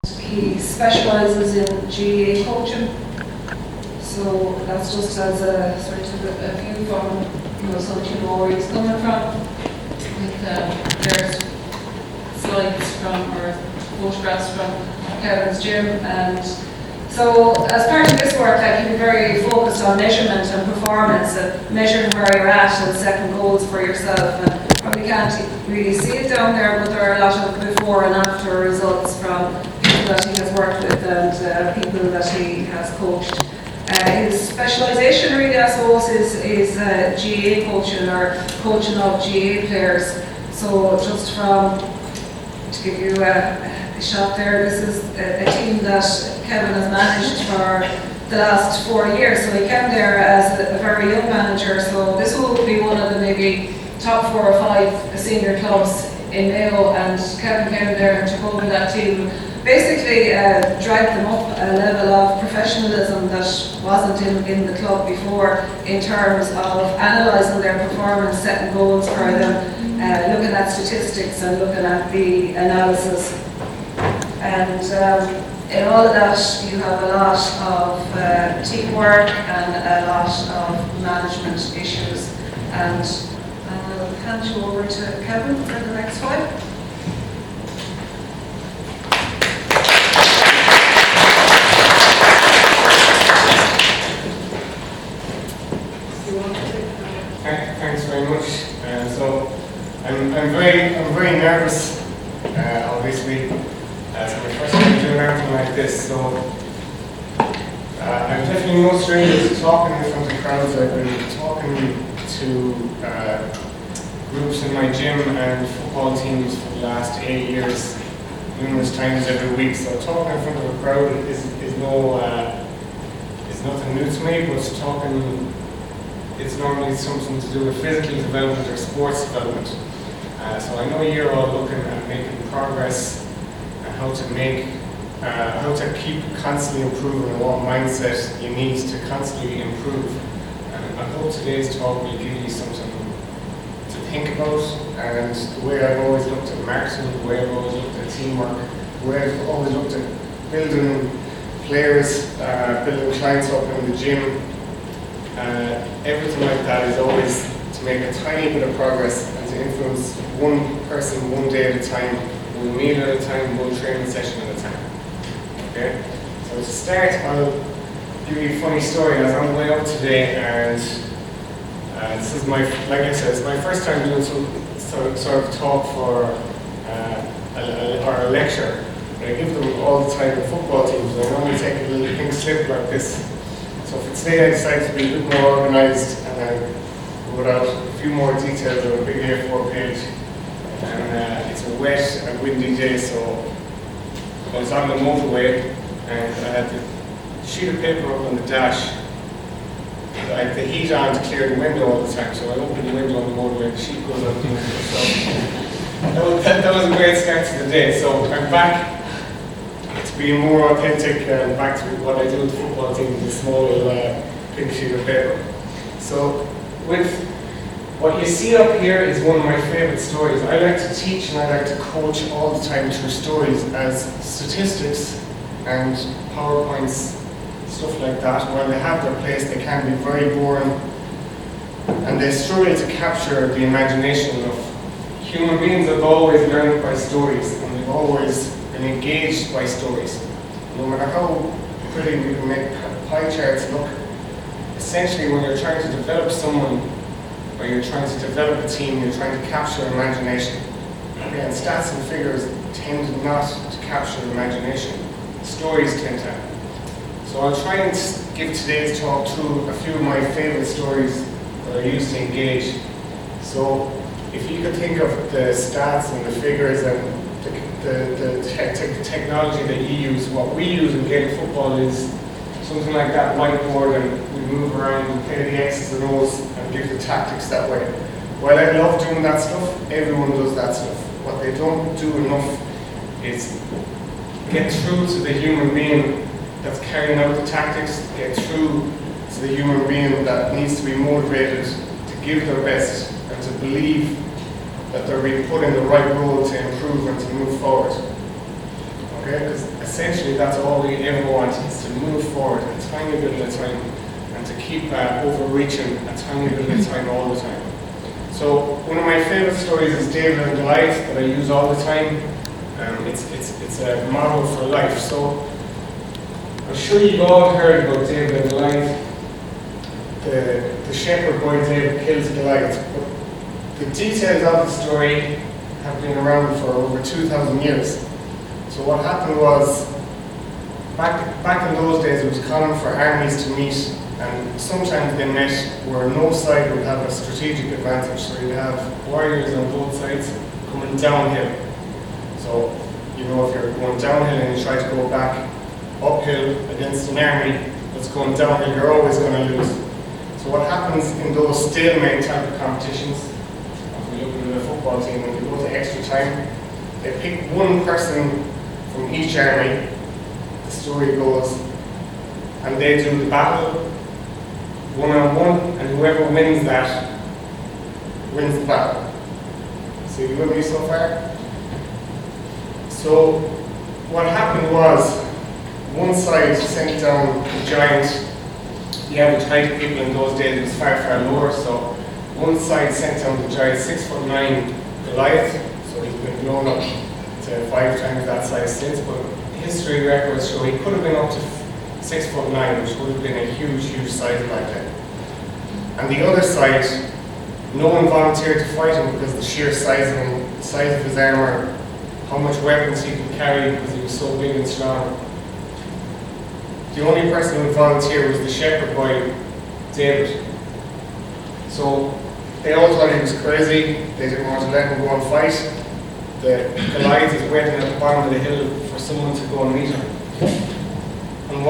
He specialises in GAA coaching, so that's just as a sort of a view from so that you know where he's coming from. With there's slides from or photographs from Kevin's gym, and so as part of this work, like, you're very focused on measurement and performance and measuring where you're at and setting goals for yourself. And probably can't really see it down there, but there are a lot of before and after results from people that he has worked with and people that he has coached. His specialisation really, I suppose, is GAA coaching or coaching of GAA players. So just to give you a shot there, this is a team that Kevin has managed for the last 4 years. So he came there as a very young manager, so this will be one of the maybe top 4 or 5 senior clubs in Mayo, and Kevin came there and took over that team. Basically dragged them up a level of professionalism that wasn't in the club before, in terms of analysing their performance, setting goals for them, looking at statistics and looking at the analysis. And in all of that, you have a lot of teamwork and a lot of management issues. And I'll hand you over to Kevin for the next slide. Thanks very much. So I'm very nervous, obviously. It's my first time doing anything like this, so I'm definitely no stranger to talking in front of crowds. I've been talking to groups in my gym and football teams for the last 8 years, numerous times every week. So talking in front of a crowd is nothing new to me, but talking, it's normally something to do with physical development or sports development. So I know you're all looking at making progress and how to keep constantly improving and what mindset you need to constantly improve. And I hope today's talk will give you something to think about, and the way I've always looked at marketing, the way I've always looked at teamwork, the way I've always looked at building players, building clients up in the gym. Everything like that is always to make a tiny bit of progress and to influence one person one day at a time, one meal at a time, one training session at a time. Okay? So to start, I'll give you a funny story. I was on the way up today, and this is like I said, it's my first time doing some sort of talk for or a lecture. I give them all the time in football teams. I normally take a little pink slip like this. So for today I decided to be a bit more organised, and I wrote out a few more details on a big A4 page. And it's a wet and windy day, so I was on the motorway and I had the sheet of paper up on the dash. I had the heat on to clear the window all the time, so I opened the window on the motorway, the sheet goes up. So that was a great start to the day. So I'm back to being more authentic and back to what I do with the football team, with a small little pink sheet of paper. So with what you see up here is one of my favourite stories. I like to teach and I like to coach all the time through stories, as statistics and PowerPoints, stuff like that, while they have their place, they can be very boring and they struggle to capture the imagination of human beings. Have always learned by stories, and they've always been engaged by stories. No matter how pretty we can make pie charts look, essentially when you're trying to develop someone or you're trying to develop a team, you're trying to capture imagination. And stats and figures tend not to capture imagination. Stories tend to. So I'll try and give today's talk through a few of my favourite stories that I use to engage. So if you could think of the stats and the figures and the technology that you use, what we use in Gaelic football is something like that whiteboard, and we move around and play the X's and O's and give the tactics that way. While I love doing that stuff, everyone does that stuff. What they don't do enough is get through to the human being that's carrying out the tactics, get through to the human being that needs to be motivated to give their best and to believe that they're being put in the right role to improve and to move forward. Okay? Because essentially that's all we ever want, is to move forward a tiny bit at a time and to keep overreaching a tiny bit at a time all the time. So one of my favorite stories is David and Goliath that I use all the time. It's a model for life. So I'm sure you've all heard about David and Goliath. The shepherd boy David kills Goliath. But the details of the story have been around for over 2,000 years. So what happened was, back in those days, it was common for armies to meet, and sometimes they met where no side would have a strategic advantage. So you'd have warriors on both sides coming downhill. So, you know, if you're going downhill and you try to go back uphill against an army that's going downhill, you're always going to lose. So what happens in those stalemate type of competitions, if we look at the football team, when you go to extra time, they pick one person from each army, the story goes, and they do the battle one-on-one, and whoever wins that wins the battle. So you with me so far? So what happened was, one side sent down the giant. The average height of people in those days was far, far lower, so one side sent down the giant 6'9" Goliath, so he's been blown up to 5 times that size since, but history records show he could have been up to 6'9", which would have been a huge, huge size back then. And the other side, no one volunteered to fight him because the sheer size of him, the size of his armor, how much weapons he could carry because he was so big and strong. The only person who volunteered was the shepherd boy, David. So they all thought he was crazy. They didn't want to let him go and fight. The Goliath is waiting at the bottom of the hill for someone to go and meet him. And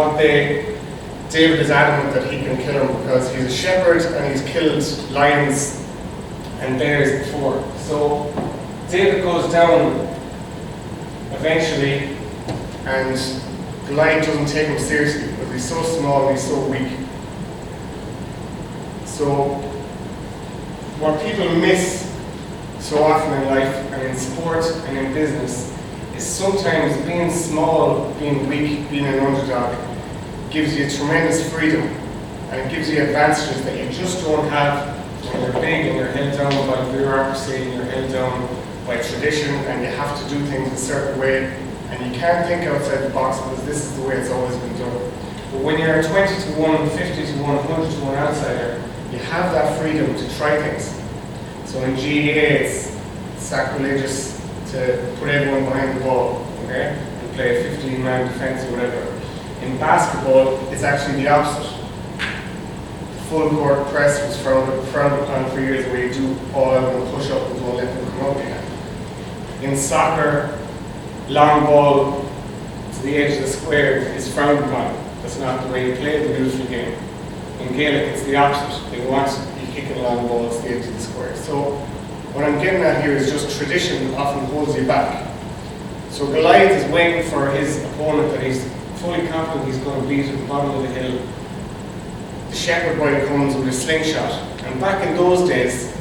David is adamant that he can kill him because he's a shepherd and he's killed lions and bears before. So David goes down eventually, and Goliath doesn't take him seriously because he's so small and he's so weak. So what people miss so often in life and in sport and in business is sometimes being small, being weak, being an underdog gives you tremendous freedom, and it gives you advantages that you just don't have when you're big and you're held down by bureaucracy and you're held down by tradition and you have to do things a certain way and you can't think outside the box because this is the way it's always been done. But when you're 20 to 1, 50 to 1, 100 to 1 outsider, you have that freedom to try things. So in GAA, it's sacrilegious to put everyone behind the ball, okay, and play a 15-man defense or whatever. In basketball, it's actually the opposite. Full court press was frowned upon for years, where you do all out and push up and don't let them come out again. In soccer, long ball to the edge of the square is frowned upon. That's not the way you play the beautiful game. In Gaelic, it's the opposite. They want you kicking long balls to the edge of the square. So what I'm getting at here is just tradition often holds you back. So Goliath is waiting for his opponent that he's fully confident he's going to beat at the bottom of the hill. The shepherd boy comes with a slingshot. And back in those days,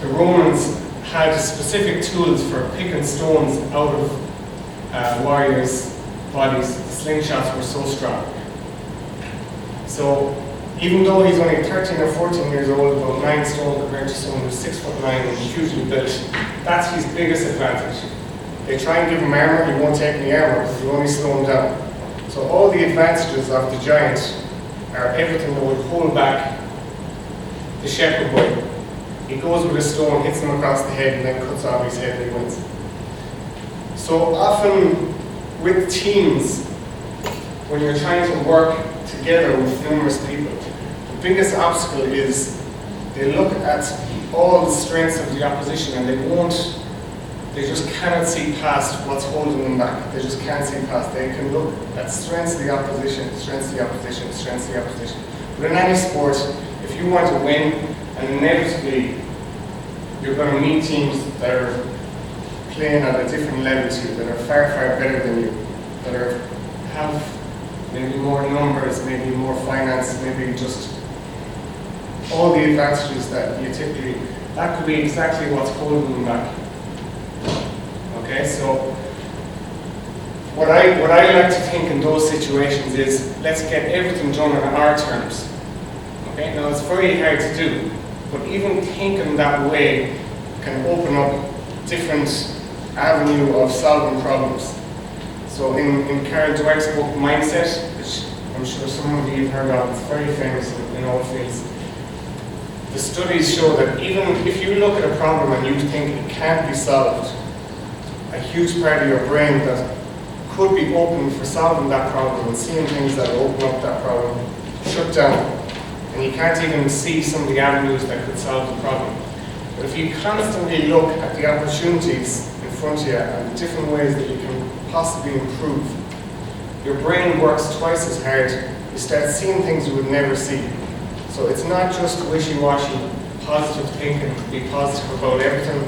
the Romans had specific tools for picking stones out of warriors' bodies. The slingshots were so strong. So even though he's only 13 or 14 years old, about 9 stone compared to someone who's 6'9" and hugely built, that's his biggest advantage. They try and give him armor, he won't take any armor because you only slow him down. So all the advantages of the giant are everything that would hold back the shepherd boy. He goes with a stone, hits him across the head, and then cuts off his head and he wins. So often with teams, when you're trying to work together with numerous people, the biggest obstacle is they look at all the strengths of the opposition and they just cannot see past what's holding them back. They just can't see past. They can look at strengths of the opposition, strengths of the opposition, strengths of the opposition. But in any sport, if you want to win, and inevitably you're going to meet teams that are playing at a different level to you, that are far, far better than you, that have maybe more numbers, maybe more finance, maybe just all the advantages that you typically, that could be exactly what's holding them back. Okay, so what I like to think in those situations is, let's get everything done on our terms. Okay, now it's very hard to do, but even thinking that way can open up different avenue of solving problems. So in Carol Dweck's book Mindset, which I'm sure some of you have heard of, it's very famous in all fields, the studies show that even if you look at a problem and you think it can't be solved, a huge part of your brain that could be open for solving that problem and seeing things that open up that problem, shut down. And you can't even see some of the avenues that could solve the problem. But if you constantly look at the opportunities in front of you and the different ways that you can possibly improve, your brain works twice as hard. You start seeing things you would never see. So it's not just wishy-washy, positive thinking, be positive about everything.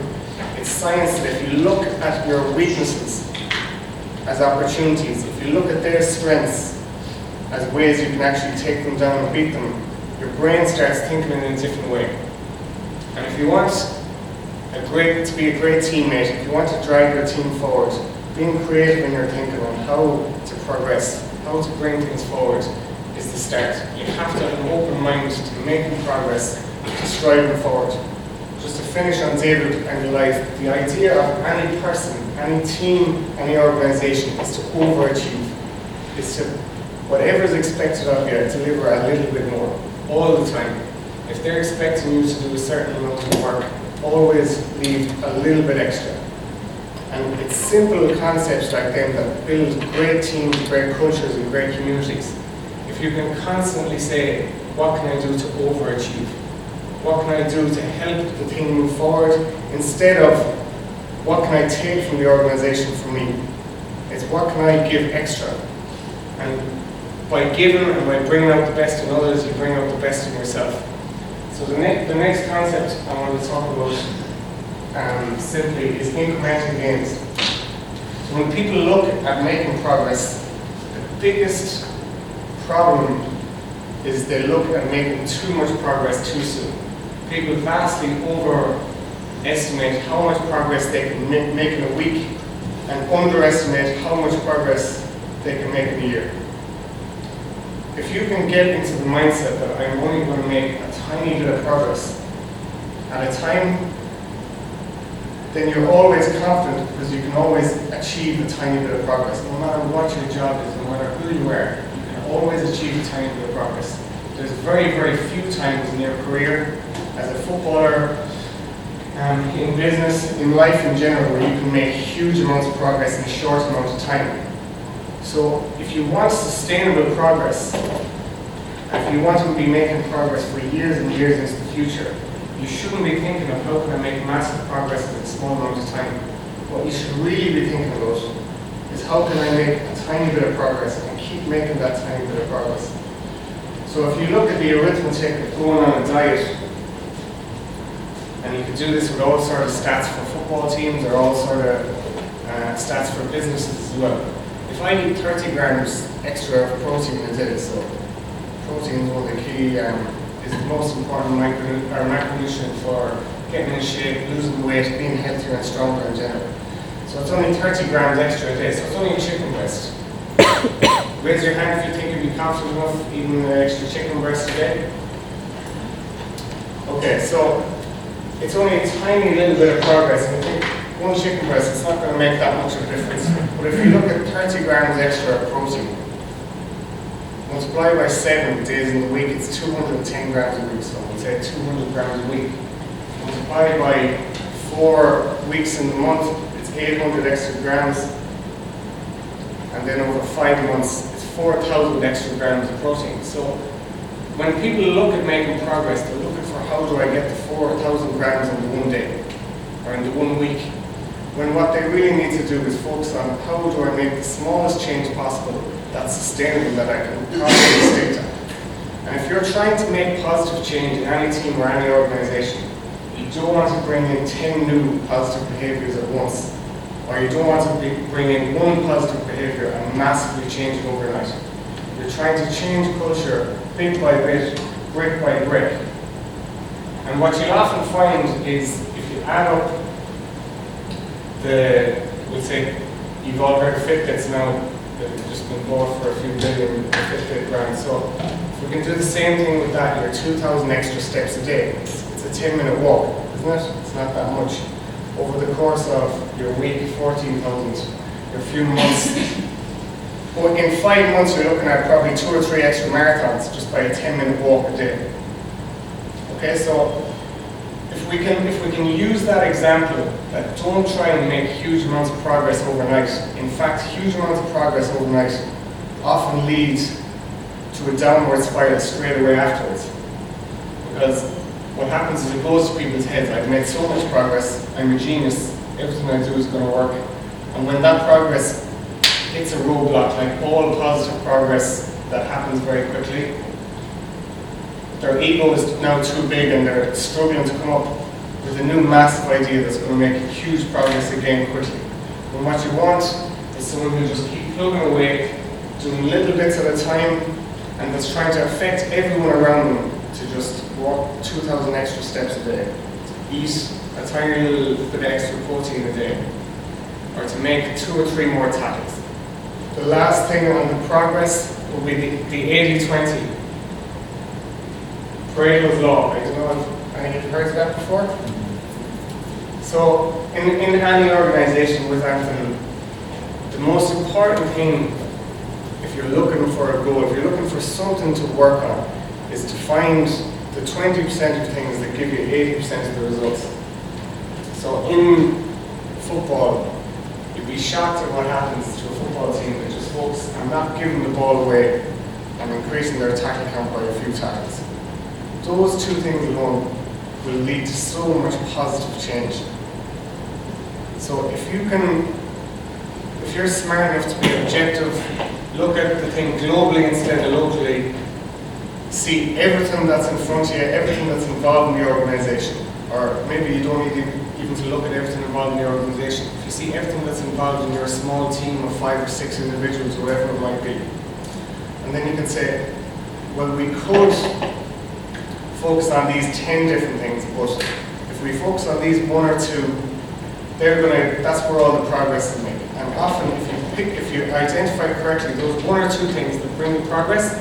It's science that if you look at your weaknesses as opportunities, if you look at their strengths as ways you can actually take them down and beat them, your brain starts thinking in a different way. And if you want to be a great teammate, if you want to drive your team forward, being creative in your thinking on how to progress, how to bring things forward is the start. You have to have an open mind to making progress, to striving forward. Just to finish on David and Goliath, the idea of any person, any team, any organization is to overachieve. Is to, whatever is expected of you, deliver a little bit more, all the time. If they're expecting you to do a certain amount of work, always leave a little bit extra. And it's simple concepts like them that build great teams, great cultures, and great communities. If you can constantly say, what can I do to overachieve? What can I do to help the thing move forward? Instead of, what can I take from the organization for me? It's what can I give extra? And by giving and by bringing out the best in others, you bring out the best in yourself. So the next concept I want to talk about simply is incremental gains. So when people look at making progress, the biggest problem is they look at making too much progress too soon. People vastly overestimate how much progress they can make in a week and underestimate how much progress they can make in a year. If you can get into the mindset that I'm only going to make a tiny bit of progress at a time, then you're always confident because you can always achieve a tiny bit of progress. No matter what your job is, no matter who you are, you can always achieve a tiny bit of progress. There's very, very few times in your career, as a footballer, in business, in life in general, where you can make huge amounts of progress in a short amount of time. So if you want sustainable progress, if you want to be making progress for years and years into the future, you shouldn't be thinking of how can I make massive progress in a small amount of time. What you should really be thinking about is how can I make a tiny bit of progress and keep making that tiny bit of progress. So if you look at the arithmetic of going on a diet, and you can do this with all sort of stats for football teams or all sort of stats for businesses as well. If I eat 30 grams extra of protein a day, so protein is one of the key, is the most important macronutrient for getting in shape, losing weight, being healthier and stronger in general. So it's only 30 grams extra a day, so it's only a chicken breast. Raise your hand if you think you'd be confident enough eating an extra chicken breast a day. Okay, so it's only a tiny little bit of progress. And I think one chicken breast, it's not going to make that much of a difference. But if you look at 30 grams extra of protein, multiply by 7 days in the week, it's 210 grams a week. So we'll say 200 grams a week. Multiply by 4 weeks in the month, it's 800 extra grams. And then over 5 months, it's 4,000 extra grams of protein. So when people look at making progress, they're looking for how do I get the 4,000 grams in the one day or in the 1 week. When what they really need to do is focus on how do I make the smallest change possible that's sustainable, that I can probably stick to. And if you're trying to make positive change in any team or any organization, you don't want to bring in 10 new positive behaviors at once. Or you don't want to bring in one positive behavior and massively change it overnight. You're trying to change culture bit by bit, brick by brick. And what you'll often find is if you add up we'll say, You've all heard of Fitbits now that have just been bought for a few billion Fitbit brands. So if we can do the same thing with that, your 2,000 extra steps a day. It's a 10-minute walk, isn't it? It's not that much. Over the course of your week, 14,000, your few months. Well, in 5 months, you're looking at probably 2 or 3 extra marathons just by a 10-minute walk a day. Okay, so if we can use that example, that don't try and make huge amounts of progress overnight. In fact, huge amounts of progress overnight often lead to a downward spiral straight away afterwards. Because what happens is it goes to people's heads, I've made so much progress, I'm a genius, everything I do is going to work. And when that progress hits a roadblock, like all positive progress that happens very quickly, their ego is now too big and they're struggling to come up with a new massive idea that's going to make huge progress again quickly. And what you want is someone who just keep plugging away, doing little bits at a time, and that's trying to affect everyone around them to just walk 2,000 extra steps a day, to eat a tiny little bit of extra protein a day, or to make 2 or 3 more tackles. The last thing on the progress will be the 80-20. Pareto's law. I don't know if any of you heard of that before. So, in any organization with Athlone, the most important thing, if you're looking for a goal, if you're looking for something to work on, is to find the 20% of things that give you 80% of the results. So, in football, you'd be shocked at what happens to a football team that just focus on not giving the ball away and increasing their tackle count by a few tackles. Those 2 things alone will lead to so much positive change. So if you're smart enough to be objective, look at the thing globally instead of locally, see everything that's in front of you, everything that's involved in the organization, or maybe you don't need even to look at everything involved in the organization. If you see everything that's involved in your small team of 5 or 6 individuals, whatever it might be, and then you can say, well, we could focus on these 10 different things, but if we focus on these 1 or 2, that's where all the progress is made. And often, if you identify correctly those 1 or 2 things that bring the progress,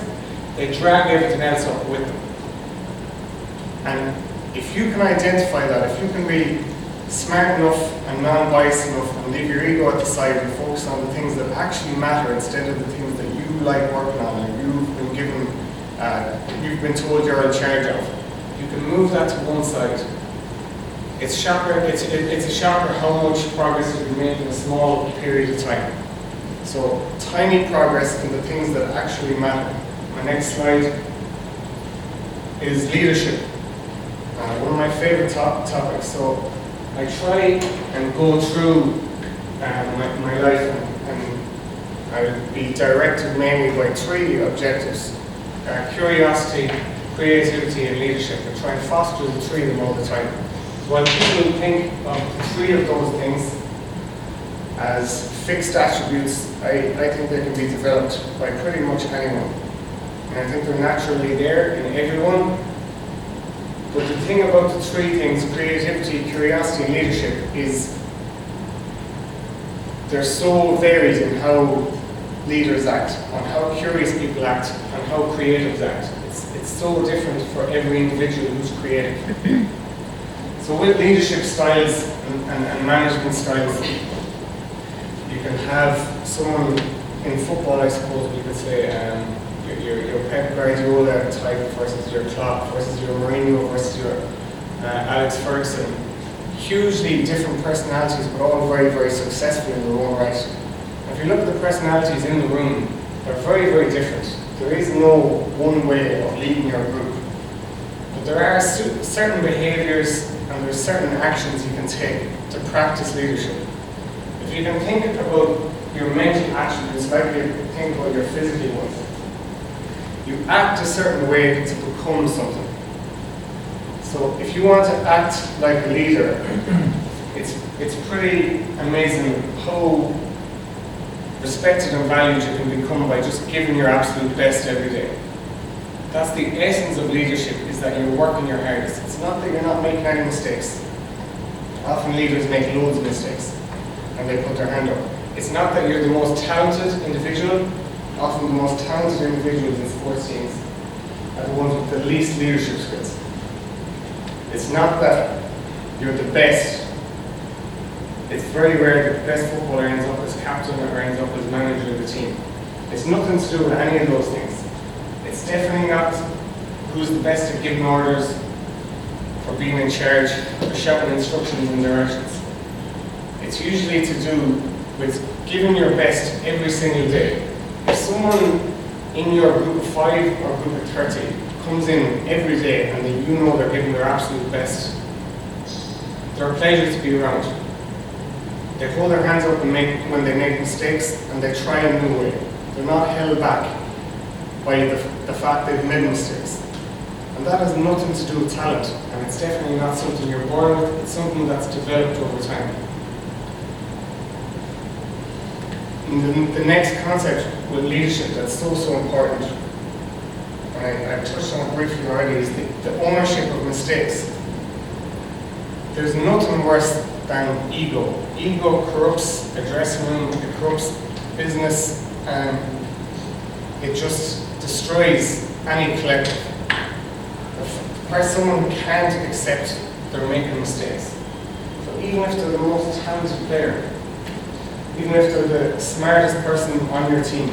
they drag everything else up with them. And if you can identify that, if you can be smart enough and non-biased enough and leave your ego at the side and focus on the things that actually matter instead of the things that you like working on and you've been given, you've been told you're in charge of, you can move that to one side. It's a shocker how much progress you can make in a small period of time. So tiny progress in the things that actually matter. My next slide is leadership. One of my favorite topics. So I try and go through my life and I'll be directed mainly by 3 objectives. Curiosity, creativity and leadership. I try and foster the 3 of them all the time. While people think of the 3 of those things as fixed attributes, I think they can be developed by pretty much anyone. And I think they're naturally there in everyone. But the thing about the 3 things, creativity, curiosity, and leadership, is they're so varied in how leaders act, on how curious people act, and how creatives act. It's so different for every individual who's creative. So with leadership styles and management styles, you can have someone in football, I suppose we could say, your Pep Guardiola type versus your Klopp versus your Mourinho versus your Alex Ferguson. Hugely different personalities, but all very, very successful in their own right. If you look at the personalities in the room, they're very, very different. There is no one way of leading your group. But there are certain behaviours and there's certain actions you can take to practice leadership. If you can think about your mental attributes like you think about your physical ones, you act a certain way to become something. So if you want to act like a leader, it's pretty amazing how respected and valued you can become by just giving your absolute best every day. That's the essence of leadership, is that you're working your hardest. It's not that you're not making any mistakes. Often leaders make loads of mistakes and they put their hand up. It's not that you're the most talented individual. Often the most talented individuals in sports teams are the ones with the least leadership skills. It's not that you're the best. It's very rare that the best footballer ends up as captain or ends up as manager of the team. It's nothing to do with any of those things. It's definitely not who's the best at giving orders, for being in charge, for shouting instructions and directions. It's usually to do with giving your best every single day. If someone in your group of 5 or group of 30 comes in every day and you know they're giving their absolute best, they're a pleasure to be around. They hold their hands up when they make mistakes, and they try a new way. They're not held back by the fact they've made mistakes. And that has nothing to do with talent, and it's definitely not something you're born with, it's something that's developed over time. And the next concept with leadership that's so important, and I touched on it briefly already, is the ownership of mistakes. There's nothing worse than ego. Ego corrupts a dressing room, it corrupts business, and it just destroys any collective. Where someone can't accept they're making mistakes. So even if they're the most talented player, even if they're the smartest person on your team,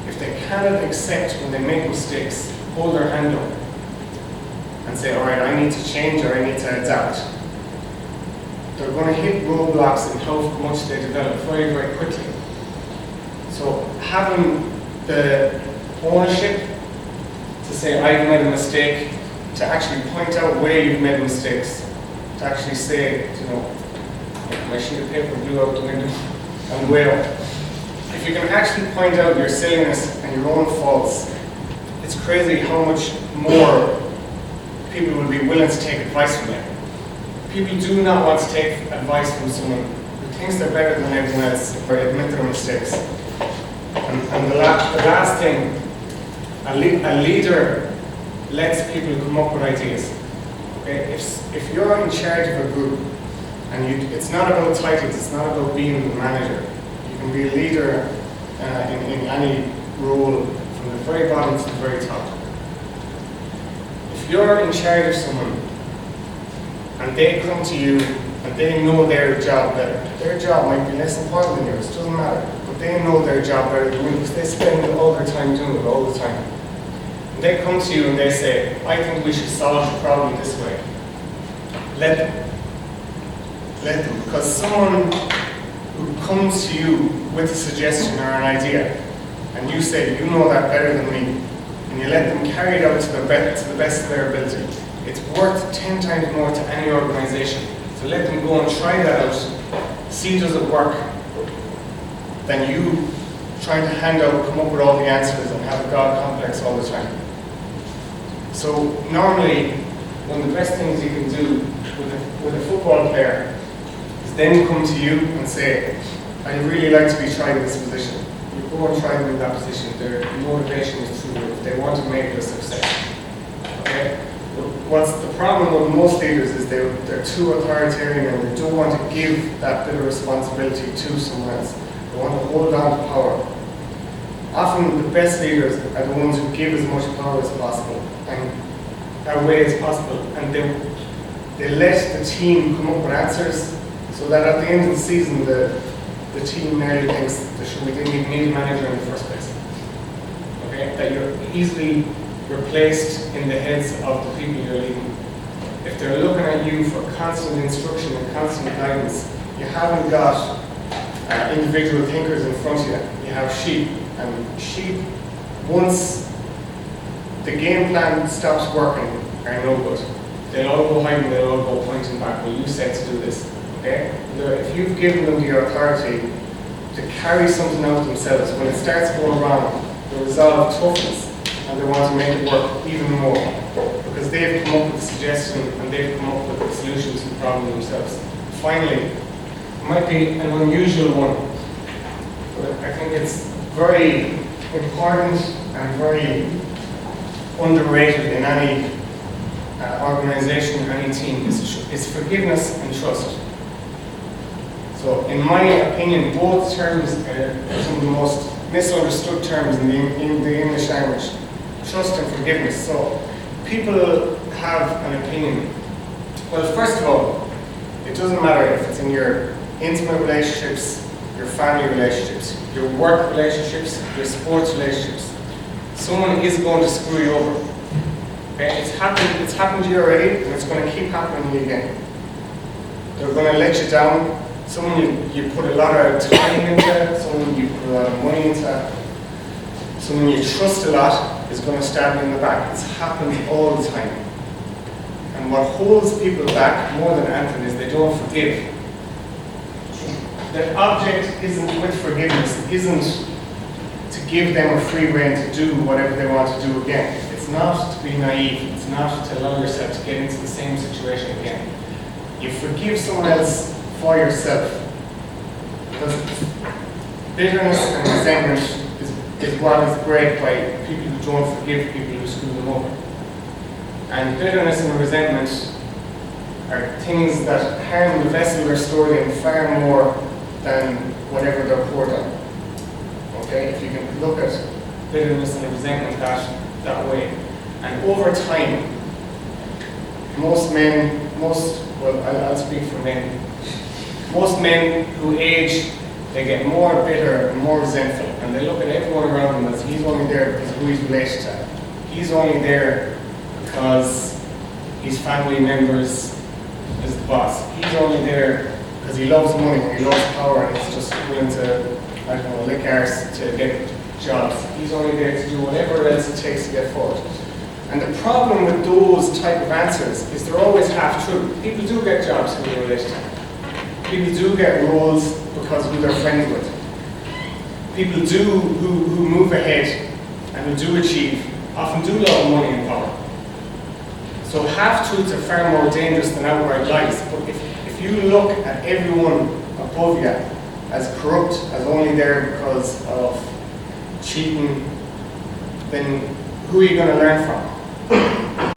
if they cannot accept when they make mistakes, hold their hand up and say, all right, I need to change or I need to adapt. They're going to hit roadblocks in how much they develop very, very quickly. So having the ownership to say, I've made a mistake, to actually point out where you've made mistakes, to actually say, you know, my sheet of paper blew out the window and way up. If you can actually point out your silliness and your own faults, it's crazy how much more people will be willing to take advice from you. People do not want to take advice from someone who thinks they're better than everyone else or admit their mistakes. And the last thing, a leader lets people come up with ideas. Okay? If you're in charge of a group, and it's not about titles, it's not about being the manager. You can be a leader in any role from the very bottom to the very top. If you're in charge of someone, and they come to you, and they know their job better, their job might be less important than yours, doesn't matter, but they know their job better than you because they spend all their time doing it all the time. They come to you and they say, I think we should solve the problem this way. Let them. Let them. Because someone who comes to you with a suggestion or an idea, and you say, you know that better than me, and you let them carry it out to the best of their ability, it's worth 10 times more to any organization. So let them go and try that out, see does it work, than you trying to hand out, come up with all the answers and have a God complex all the time. So normally, one of the best things you can do with a football player is then come to you and say, I'd really like to be tried in this position. You go and try them in that position. Their motivation is true. If they want to make it a success. Okay? But what's the problem with most leaders is they're too authoritarian and they don't want to give that bit of responsibility to someone else. They want to hold on to power. Often the best leaders are the ones who give as much power as possible and away as possible, and they let the team come up with answers so that at the end of the season the team nearly thinks that we didn't even need a manager in the first place. Okay? That you're easily replaced in the heads of the people you're leading. If they're looking at you for constant instruction and constant guidance, you haven't got individual thinkers in front of you. You have sheep. And sheep, once the game plan stops working, are no good. They'll all go hiding, they'll all go pointing back. Well, you said to do this. Okay? If you've given them the authority to carry something out themselves, when it starts going wrong, the resolve toughens and they want to make it work even more. Because they've come up with a suggestion and they've come up with a solution to the problem themselves. Finally, it might be an unusual one, but I think it's very important and very underrated in any organization or any team is forgiveness and trust. So in my opinion, both terms are some of the most misunderstood terms in the English language. Trust and forgiveness. So people have an opinion. Well, first of all, it doesn't matter if it's in your intimate relationships, your family relationships, your work relationships, your sports relationships. Someone is going to screw you over. Okay? It's happened to you already, and it's going to keep happening to you again. They're going to let you down. Someone you put a lot of time into, someone you put a lot of money into, someone you trust a lot is going to stab you in the back. It's happened all the time. And what holds people back more than anything is they don't forgive. The object isn't with forgiveness, isn't to give them a free rein to do whatever they want to do again. It's not to be naive. It's not to allow yourself to get into the same situation again. You forgive someone else for yourself. Because bitterness and resentment is what is bred by people who don't forgive people who screw them over. And bitterness and resentment are things that harm the vessel they're stored in far more than whatever they're poured on. Okay, if you can look at bitterness and resentment that way. And over time, I'll speak for men. Most men who age, they get more bitter and more resentful, and they look at everyone around them as he's only there because of who he's related to. He's only there because his family members is the boss. He's only there because he loves money, he loves power, and he's just willing to, lick arse to get jobs. He's only there to do whatever else it takes to get forward. And the problem with those type of answers is they're always half true. People do get jobs who they're related to. People do get roles because who they're friends with. People who move ahead and who do achieve often do love money and power. So half-truths are far more dangerous than outright lies. But if you look at everyone above you as corrupt, as only there because of cheating, then who are you going to learn from?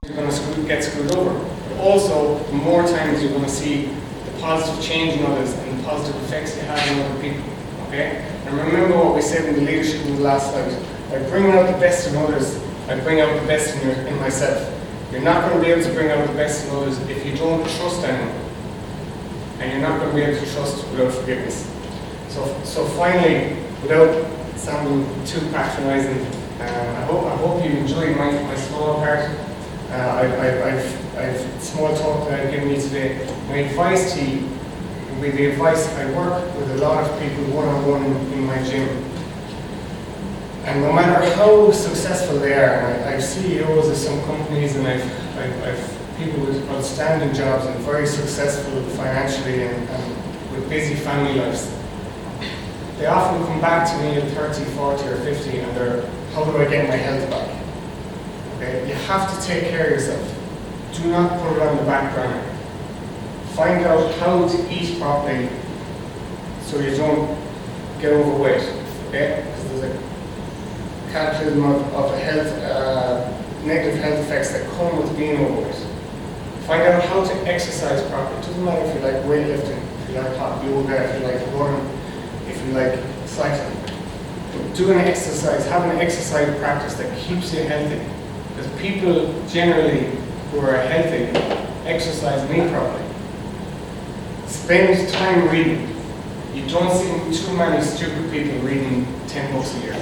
You're going to get screwed over. But also, the more times you're going to see the positive change in others and the positive effects you have on other people. Okay? And remember what we said in the leadership in the last slide. By bringing out the best in others, I bring out the best in myself. You're not going to be able to bring out the best in others if you don't trust anyone. And you're not going to be able to trust without forgiveness. So finally, without sounding too patronizing, I hope you enjoyed my small part. I've small talk that I've given you today. My advice to you will be the advice I work with a lot of people one-on-one in my gym. And no matter how successful they are, and I've CEOs of some companies, and I've people with outstanding jobs and very successful financially and with busy family lives. They often come back to me at 30, 40 or 50 and they're, how do I get my health back? Okay? You have to take care of yourself. Do not put it on the back burner. Find out how to eat properly so you don't get overweight. Okay? Because there's a cataclysm of negative health effects that come with being overweight. Find out how to exercise properly. It doesn't matter if you like weightlifting, if you like hot yoga, if you like running, if you like cycling. But do an exercise, have an exercise practice that keeps you healthy. Because people generally who are healthy exercise and eat properly. Spend time reading. You don't see too many stupid people reading 10 books a year.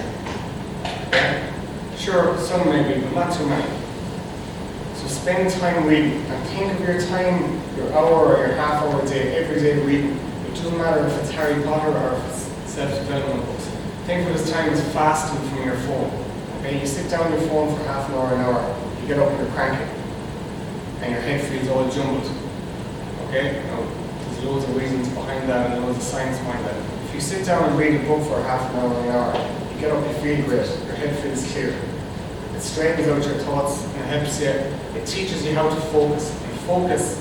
Okay? Sure, some maybe, but not too many. So spend time reading and think of your time, your hour or your half hour a day, every day reading. It doesn't matter if it's Harry Potter or if it's self-development books. Think of it as time as fasting from your phone. Okay, you sit down on your phone for half an hour, you get up and you're cranky, and your head feels all jumbled. Okay, now, there's loads of reasons behind that and loads of science behind that. If you sit down and read a book for half an hour, you get up, you feel great, your head feels clear. It straightens out your thoughts and helps you. It teaches you how to focus. And focus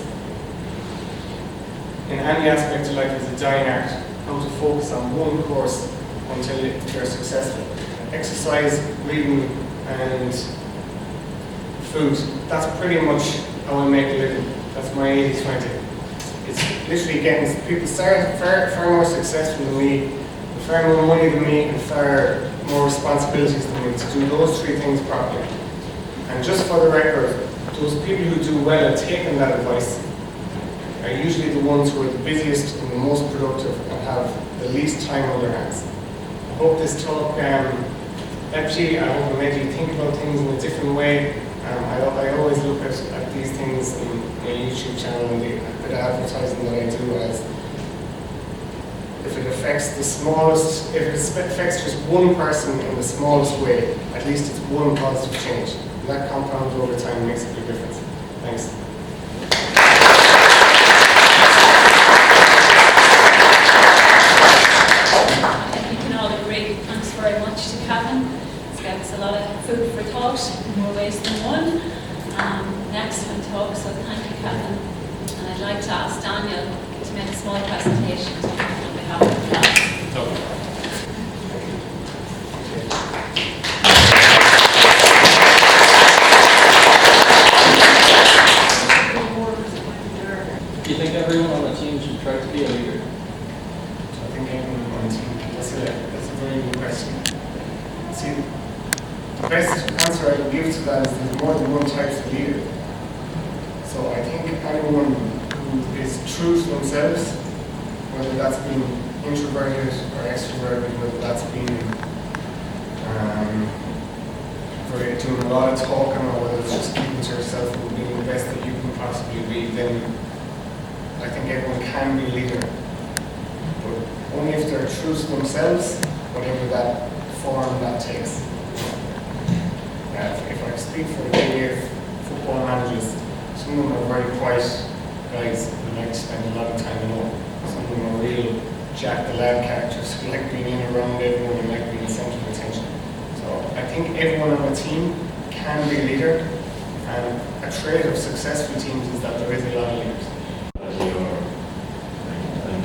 in any aspect of life is a dying art. How to focus on one course until you're successful. Exercise, reading, and food. That's pretty much how I make a living. That's my 80-20. literally getting people far more successful than me, far more money than me, and far more responsibilities than me to do those three things properly. And just for the record, those people who do well at taking that advice are usually the ones who are the busiest and the most productive and have the least time on their hands. I hope this talk helps you. I hope it made you think about things in a different way. I always look at these things in my YouTube channel and the bit of advertising that I do as if it affects the smallest, if it affects just one person in the smallest way, at least it's one positive change. And that compounds over time and makes a big difference. Thanks. You can all agree. Thanks very much to Kevin. It's given us a lot of food for thought, more ways than one. Excellent talk, so thank you, Kevin. And I'd like to ask Daniel to make a small presentation on behalf of the class. Do you think everyone on the team should try to be a leader? I think everyone on the team, that's a very good question. See, the best answer I can give to that is there's more than one type of leader. So I think anyone who is true to themselves, whether that's being introverted or extroverted, whether that's being doing a lot of talking, or whether it's just keeping to yourself and being the best that you can possibly be, then I think everyone can be a leader. But only if they're true to themselves, whatever that form that takes. If I speak for the Goliath football managers, some of them are very quiet guys who like to spend a lot of time alone. Some of them are real Jack the Lad characters who like being in around everyone and like being the centre of attention. So I think everyone on a team can be a leader, and a trait of successful teams is that there is a lot of leaders. I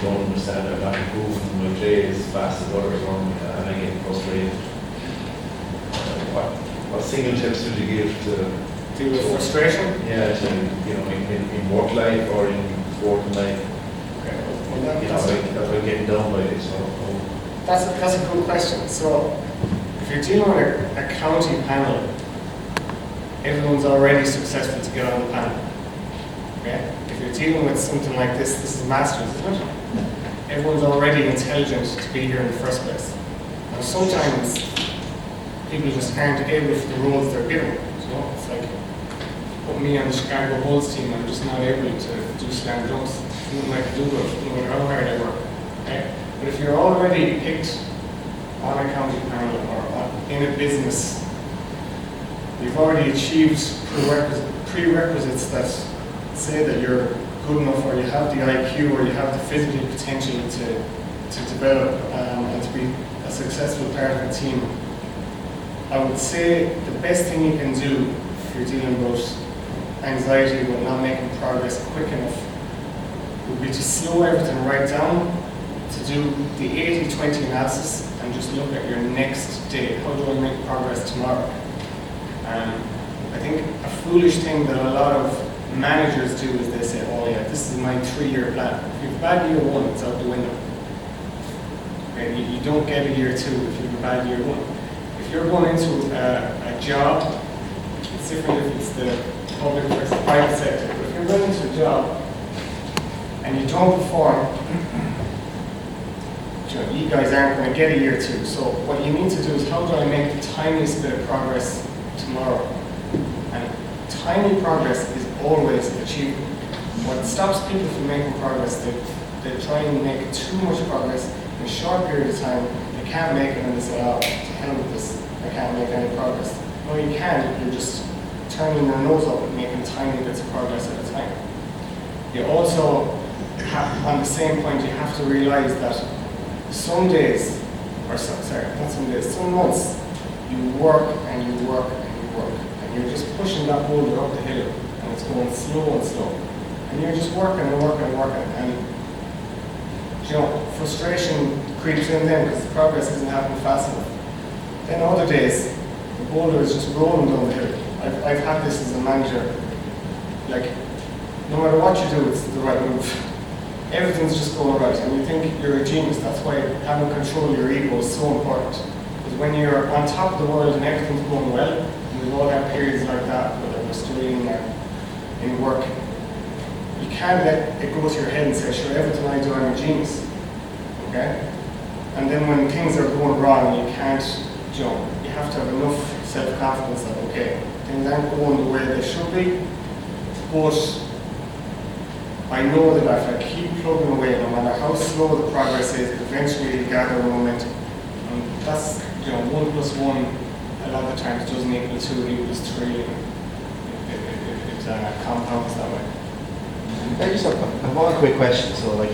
don't understand, I'm not improving my play as fast as others around me, and I get frustrated. What single tips would you give to Deal with frustration? Yeah, to, in work life or in sport life? Okay. Well, That's what getting done by this. That's a good question. So, if you're dealing with a county panel, everyone's already successful to get on the panel. Okay? If you're dealing with something like this is Masters, isn't it? Everyone's already intelligent to be here in the first place. Now, sometimes people just aren't able for the roles they're given. It's like, put me on the Chicago Bulls team, I'm just not able to do slam dunks. Doing like do good, no matter how hard I work. Okay? But if you're already picked on a county panel or in a business, you've already achieved prerequisites that say that you're good enough, or you have the IQ, or you have the physical potential to develop and to be a successful part of a team. I would say the best thing you can do if you're dealing with anxiety about not making progress quick enough would be to slow everything right down, to do the 80-20 analysis and just look at your next day. How do I make progress tomorrow? I think a foolish thing that a lot of managers do is they say, oh yeah, this is my 3-year plan. If you have a bad year 1, it's out the window. Okay? You don't get a year 2 if you have a bad year 1. If you're going into a job, it's different if it's the public versus private sector. But if you're going into a job and you don't perform, you guys aren't going to get a year 2. So what you need to do is, how do I make the tiniest bit of progress tomorrow? And tiny progress is always achievable. What stops people from making progress, they try and make too much progress in a short period of time. They can't make it and they say, oh, to hell with this, I can't make any progress. No, you can. You're just turning your nose up and making tiny bits of progress at a time. You also have, on the same point, you have to realize that some days, or some months, you work and you work and you work, and you're just pushing that boulder up the hill, and it's going slow and slow, and you're just working and working and working, and frustration creeps in then because the progress isn't happening fast enough. Then other days, the boulder is just rolling down the hill. I've had this as a manager, like, no matter what you do, it's the right move. everything's just going right, and you think you're a genius. That's why having control of your ego is so important. Because when you're on top of the world and everything's going well, and we've all had periods like that, whether we're studying or in work, you can't let it go to your head and say, sure, everything I do, I'm a genius. Okay? And then when things are going wrong, you can't, you have to have enough self-confidence that, okay, things aren't going the way they should be, but I know that if I keep plugging away, no matter how slow the progress is, eventually you'll gather momentum. And that's, 1 plus 1 a lot of the times doesn't equal 2, it equals 3. It compounds that way. I just have one quick question. So, like,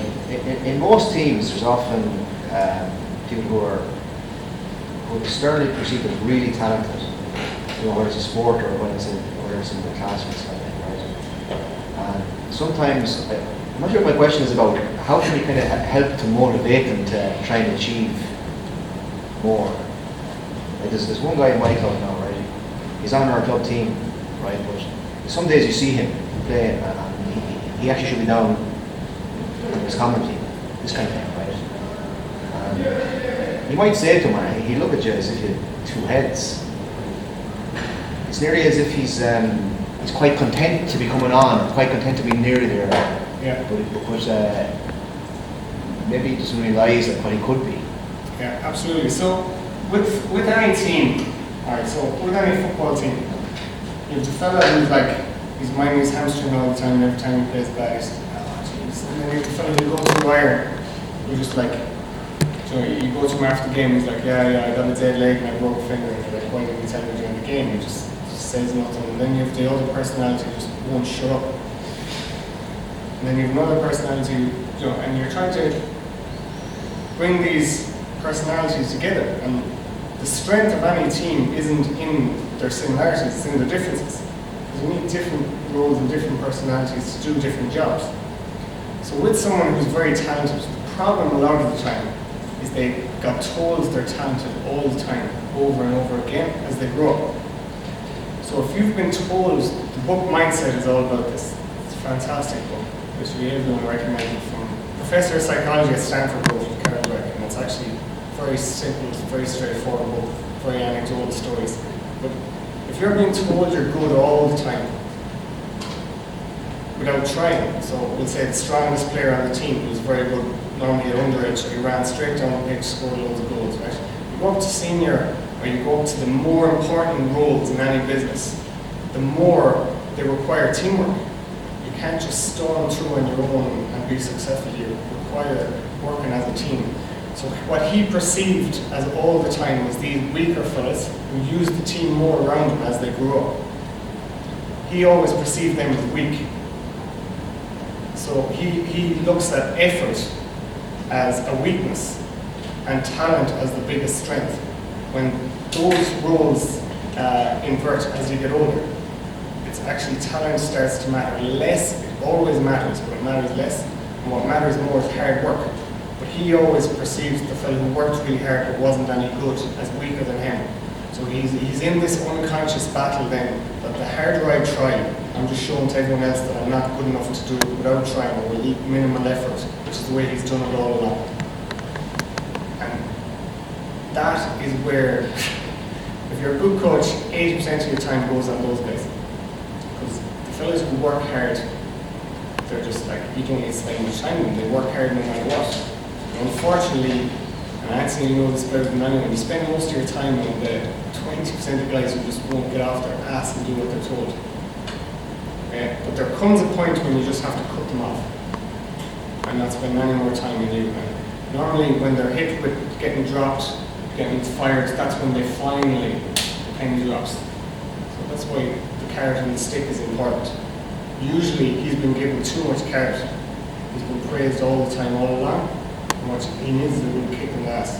in most teams, there's often people who are externally perceived as really talented, whether it's a sport or whether it's in the classroom, right? And sometimes, I'm not sure my question is about how can we kind of help to motivate them to try and achieve more. Like there's one guy in my club now, right? He's on our club team, right? But some days you see him playing, and he actually should be down in his common team, this kind of thing, right? And you might say to him, and he'd look at you as if you had two heads. It's nearly as if he's quite content to be coming on, quite content to be nearly there. Yeah. But maybe he doesn't realise that what he could be. Yeah, absolutely. So with any team, alright, so with any football team, you have the fella who's like, he's minding his hamstring all the time, and every time he plays bad, he's like, oh jeez. And then you have the fella who goes through iron, you're just like, you go to him after the game, he's like, yeah, I got a dead leg and I broke a finger, and you're like, why didn't you tell me during the game? He just says nothing. And then you have the other personality who just won't shut up. And then you have another personality, and you're trying to bring these personalities together. And the strength of any team isn't in their similarities, it's in their differences. Because you need different roles and different personalities to do different jobs. So with someone who's very talented, the problem a lot of the time is they got told they're talented all the time, over and over again as they grow up. So if you've been told, the book Mindset is all about this. It's a fantastic book, which we everyone recommend from Professor of Psychology at Stanford, Dweck, and it's actually very simple, it's a very straightforward book, very anecdotal stories. But if you're being told you're good all the time, without trying, so we'll say the strongest player on the team who's very good, normally at underage, so he ran straight down the pitch, scored loads of goals, right? You go up to senior, or you go up to the more important roles in any business, the more they require teamwork. You can't just storm through on your own and be successful. You require working as a team. So what he perceived as all the time was these weaker fellas who used the team more around them as they grew up. He always perceived them as weak. So he looks at effort as a weakness and talent as the biggest strength. When those roles invert as you get older, it's actually talent starts to matter less. It always matters, but it matters less. And what matters more is hard work. But he always perceives the fellow who worked really hard but wasn't any good as weaker than him. So he's in this unconscious battle then, that the harder I try, I'm just showing to everyone else that I'm not good enough to do it without trying, or will eat minimal effort, which is the way he's done it all along. And that is where, if you're a good coach, 80% of your time goes on those guys. Because the fellows who work hard, they're just like, you don't need to spend much time on them, they work hard no matter what. And unfortunately, and Anthony knows this better than anyone, you spend most of your time on the 20% of guys who just won't get off their ass and do what they're told. But there comes a point when you just have to cut them off and not spend any more time on you. And normally when they're hit with getting dropped, getting fired, that's when they finally, the penny drops. So that's why the carrot and the stick is important. Usually he's been given too much carrot. He's been praised all the time, all along. And what he needs is a little kick in the ass.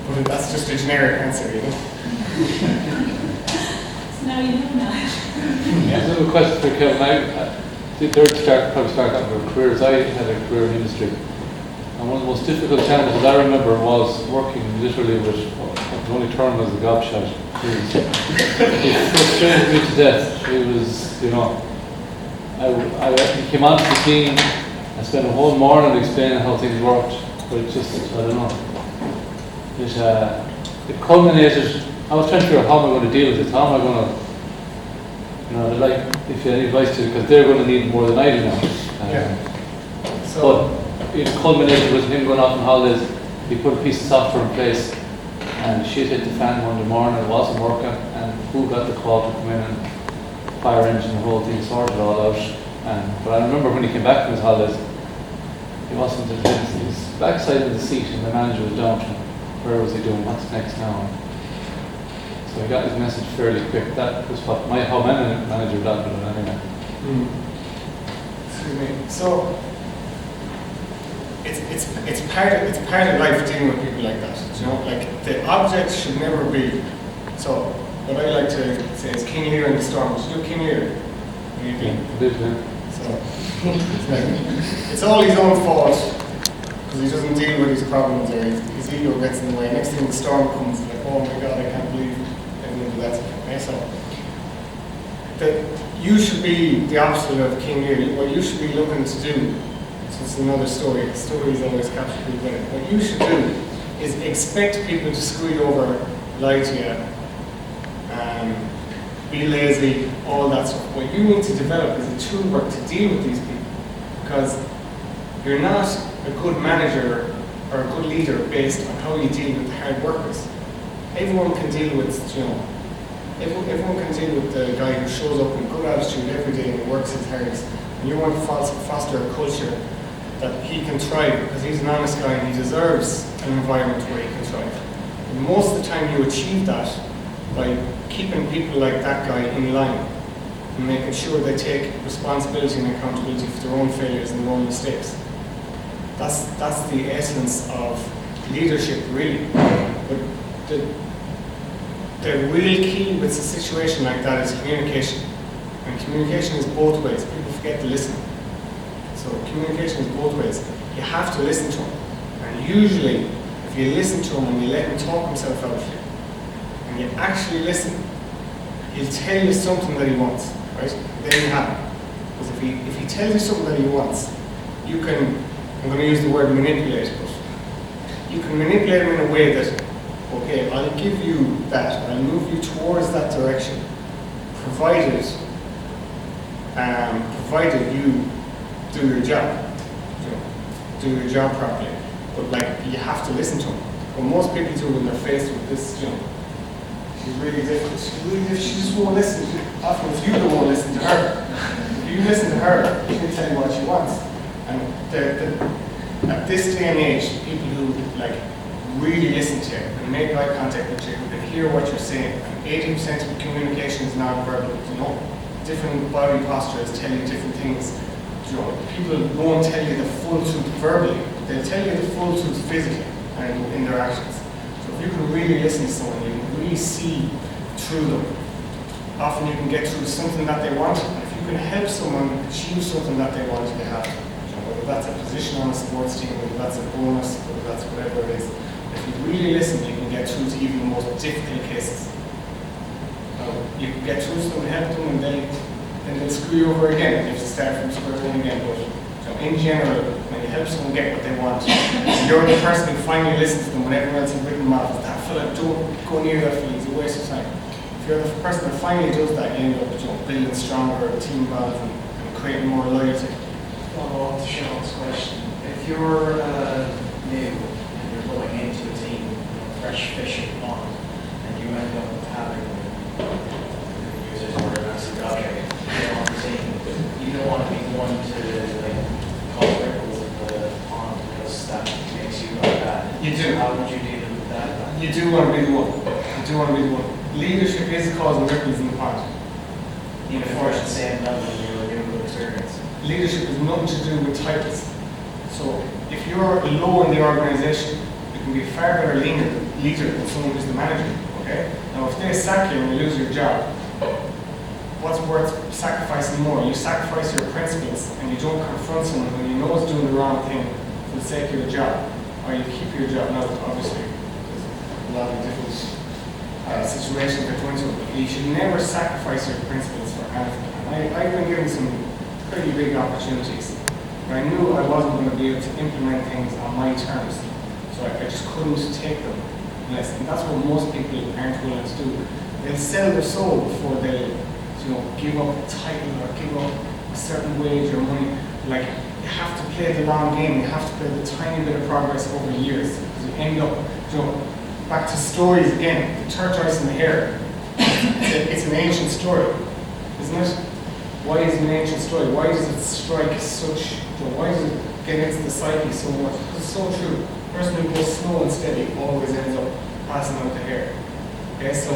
But that's just a generic answer, you know? So now you know now. Yeah, so a question for Kevin. Probably start out with careers. I had a career in industry. And one of the most difficult challenges I remember was working literally with the only term was the gobshite. He frustrated me to death. He was, He came onto the team and spent a whole morning explaining how things worked, but it just, I don't know. It culminated, I was trying to figure out how am I going to deal with this, how am I going to, you know, like, if you had any advice to, because they're going to need more than I do now. Yeah. So, But it culminated with him going off on holidays. He put a piece of software in place, and shit hit the fan Monday morning. It wasn't working, and who got the call to come in and fire engine the whole thing, sort it all out. But I remember when he came back from his holidays, he wasn't he was backside of the seat, and the manager was down to him. Where was he doing? What's next now? So he got his message fairly quick. That was what how my manager dealt with it anyway. Excuse me. So it's part of life dealing with people like that. You know, like the object should never be. So what I like to say is King Lear in the storm. Did you do King Lear? What do you think? I did, yeah. So it's all his own fault because he doesn't deal with his problems or his ego gets in the way. Next thing the storm comes, like, oh my God, I can't believe everyone did that. Okay, so that you should be the opposite of King Lear. What you should be looking to do. So it's another story. The story is always captured people in it. What you should do is expect people to screw you over, lie to you, be lazy, all that stuff. What you need to develop is a toolwork to deal with these people, because you're not a good manager or a good leader based on how you deal with the hard workers. Everyone can deal with, you know, everyone can deal with the guy who shows up in good attitude every day and works his hardest. And you want to foster a culture that he can thrive, because he's an honest guy and he deserves an environment where he can thrive. And most of the time you achieve that by keeping people like that guy in line and making sure they take responsibility and accountability for their own failures and their own mistakes. That's the essence of leadership, really. But the real key with a situation like that is communication. And communication is both ways. People forget to listen. So communication is both ways. You have to listen to him. And usually, if you listen to him and you let him talk himself out, and you actually listen, he'll tell you something that he wants, right? Then you have it. Because if he tells you something that he wants, you can, I'm going to use the word manipulate, but you can manipulate him in a way that, okay, I'll give you that, I'll move you towards that direction, provided you do your job, do your job properly. But like, you have to listen to him. What most people do when they're faced with this, she's really difficult. She just won't listen. Often it's you that won't listen to her. If you listen to her, she can tell you what she wants. And at this day and age, people who like really listen to you and make eye contact with you and hear what you're saying, and 80% of communication is non-verbal. Different body postures tell you different things. People won't tell you the full truth verbally, they'll tell you the full truth physically and in their actions. So if you can really listen to someone, you can really see through them. Often you can get through something that they want, and if you can help someone achieve something that they want, they have. Whether that's a position on a sports team, whether that's a bonus, whether that's whatever it is. If you really listen, you can get through to even the most difficult cases. You can get through to them and help them, and then they'll screw you over again. You have to start from square one again. But in general, when you help someone get what they want, and you're the person who finally listens to them when everyone else has written them off, that fella, don't go near that fella, it's a waste of time. If you're the person that finally does that, you end up building stronger team bonds and creating more loyalty. Follow up to Sean's question. If you're new and you're going into a team, fresh fish in the pond, and you end up having users or massive object on the team, you don't want to be the one to cause ripples in the pond because that makes you look bad. You do. How would you deal with that? You do want to be the one. You do want to be the one. Leadership is causing ripples in the pond. Even if you're at the same level in your new experience. Leadership has nothing to do with titles. So if you're low in the organization, you can be a far better leader than someone who's the manager. Okay? Now if they sack you and you lose your job, what's worth sacrificing more? You sacrifice your principles and you don't confront someone who you know is doing the wrong thing for the sake of your job, or you keep your job. Now obviously there's a lot of different situations that go into it. You should never sacrifice your principles for anything. And I've been given some pretty big opportunities. And I knew I wasn't going to be able to implement things on my terms, so I just couldn't take them less. And that's what most people aren't willing to do. They'll sell their soul before they'll, give up a title or give up a certain wage or money. Like, you have to play the long game. You have to play the tiny bit of progress over years, because you end up, back to stories again. The tortoise and the hare. It's an ancient story, isn't it? Why is it an ancient story? Why does it strike such? Why does it get into the psyche so much? It's so true. The person who goes slow and steady always ends up passing out the hare. Okay, so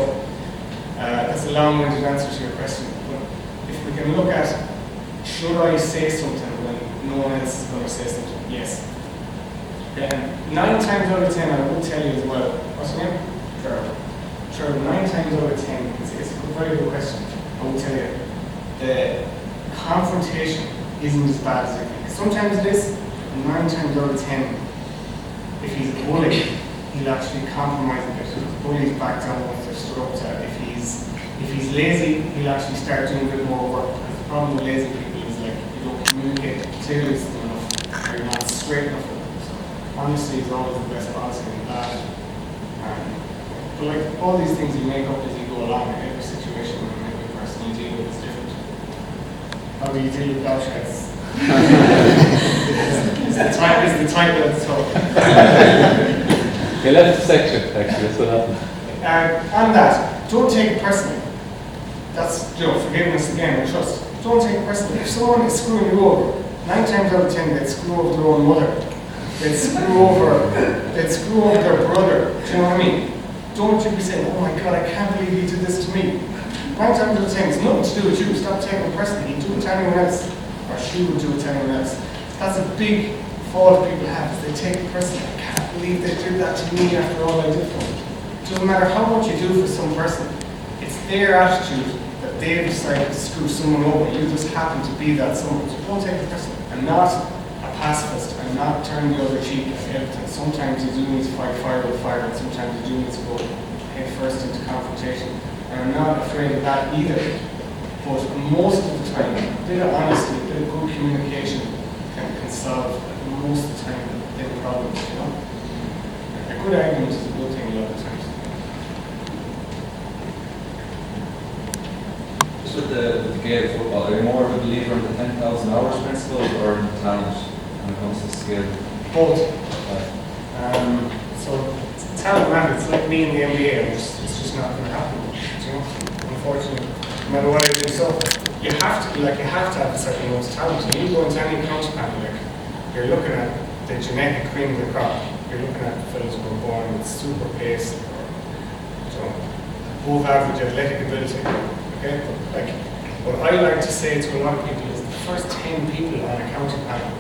that's a long-winded answer to your question. But if we can look at, should I say something when no one else is going to say something? Yes. Okay, and 9 times out of 10, I will tell you as well. What's your name? Sure. 9 times out of 10, it's a very good question. I will tell you, the confrontation isn't as bad as you think. Sometimes it is, and 9 times out of 10, if he's a bully, he'll actually compromise a bit. The bullies back down once they're stood up to it. If he's lazy, he'll actually start doing a bit more work. Because the problem with lazy people is like you don't communicate clearly enough, or you're not straight enough with them. So honesty is always the best policy in that. But like all these things you make up as you go along, in every situation and every person you deal with is different. How do you deal with gobshites? It's the title of the talk. You left the section, actually, so that. On that, don't take it personally. That's, forgiveness again and trust. Don't take it personally. If someone is screwing you over, 9 times out of 10 they'd screw over their own mother. They'd screw over their brother. Do you know what I mean? Don't you be saying, oh my God, I can't believe he did this to me. 9 times out of 10, it's nothing to do with you. Stop taking it personally. You do it to anyone else, or she would do it to anyone else. That's a big fault people have, is they take it personally. I can't believe they did that to me after all I did for them. It doesn't matter how much you do for some person. It's their attitude that they've decided to screw someone over. You just happen to be that someone. So don't take it personally. I'm not a pacifist. I'm not turning the other cheek at everything. Sometimes you do need to fight fire with fire, and sometimes you do need to go head first into confrontation. And I'm not afraid of that either. But most of the time, a bit of honesty, a bit of good communication can solve most of the time the problems, A good argument is a good thing a lot of times. Just with the game of football, are you more of a believer in the 10,000 hours principle or in talent when it comes to skill? Both. So talent matters. It's like me in the NBA. It's just not going to happen. Unfortunately, no matter what I do. So you have to have a certain amount of talent. When you go into any county panel, you're looking at the genetic cream of the crop. You're looking at the fellows who were born with super pace or above average athletic ability. Okay? But what I like to say to a lot of people is the first 10 people on a county panel,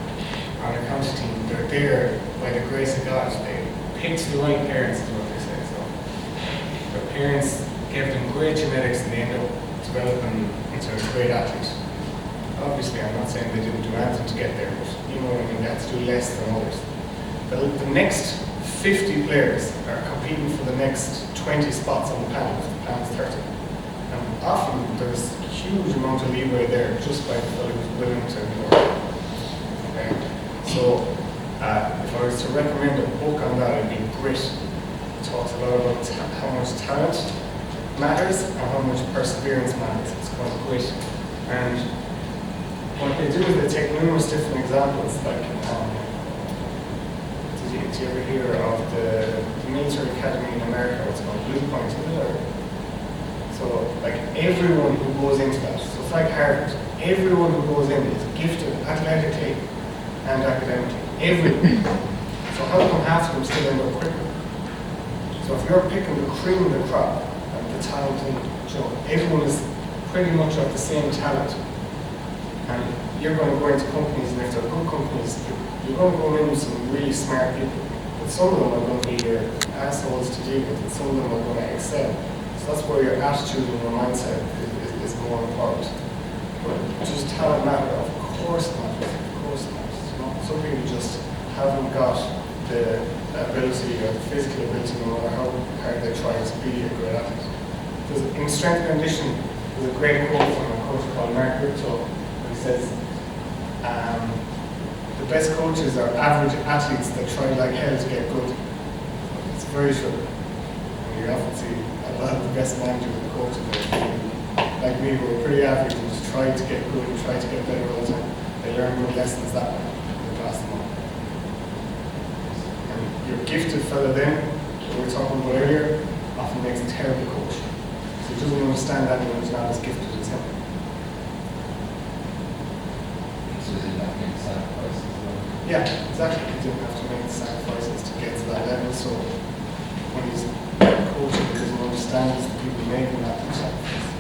on a county team, they're there by the grace of God. They picked the right parents, is what they say. So their parents gave them great genetics and they end up developing into a great athlete. Obviously, I'm not saying they didn't do anything to get there, but you know what I mean, they had to do less than others. The next 50 players are competing for the next 20 spots on the panel, if the panel's 30. And often there's a huge amount of leeway there just by the fellow who's willing to work. Okay? So, if I was to recommend a book on that, it'd be Grit. It talks a lot about how much talent matters and how much perseverance matters. It's called Grit. And what they do is they take numerous different examples, like did you ever hear of the military academy in America? What's called Blue Point, isn't it? So, like everyone who goes into that, so it's like Harvard. Everyone who goes in is gifted athletically and academically. Everyone. So how come half of them still end up quicker? So if you're picking the cream of the crop and the talent, everyone is pretty much of the same talent. And you're going to go into companies, and if they're good companies, you're going to go in with some really smart people. But some of them are going to be your assholes to deal with, and some of them are going to excel. So that's where your attitude and your mindset is more important. But just talent matter, of course it matters, of course it matters. Some people just haven't got the ability or the physical ability, no matter how hard they try to be a great athlete. In strength and conditioning, there's a great quote from a coach called Mark Ripto. He says, The best coaches are average athletes that try like hell to get good. It's very true. And you often see a lot of the best managers and coaches like me who are pretty average and just try to get good and try to get better all the time. They learn good lessons that way and they pass them on. And your gifted fella then, that we were talking about earlier, often makes a terrible coach. So he doesn't understand anyone who's not as gifted as him. So is it not making sacrifices? Yeah, exactly. He didn't have to make the sacrifices to get to that level. So when he's coaching, he doesn't understand the people making that sacrifice.